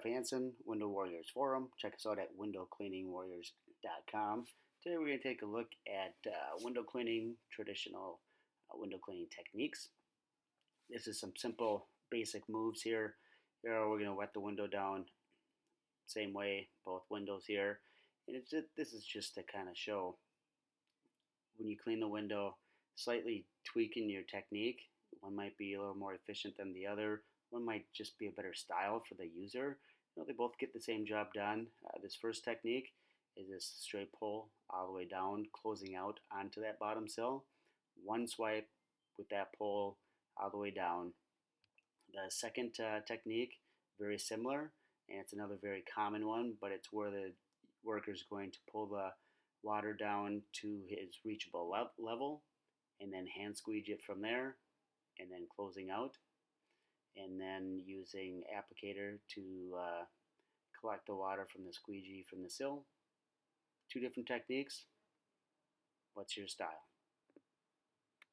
Hansen, Window Warriors Forum. Check us out at windowcleaningwarriors.com. Today we're going to take a look at window cleaning, traditional window cleaning techniques. This is some simple basic moves here. Here we're going to wet the window down same way, both windows here. And this is just to kind of show when you clean the window, slightly tweaking your technique. One might be a little more efficient than the other. One might just be a better style for the user. They both get the same job done. This first technique is this straight pull all the way down, closing out onto that bottom sill. One swipe with that pull all the way down. The second technique, very similar, and it's another very common one, but it's where the worker is going to pull the water down to his reachable level and then hand squeegee it from there and then closing out and then using applicator to collect the water from the squeegee from the sill. Two different techniques. What's your style?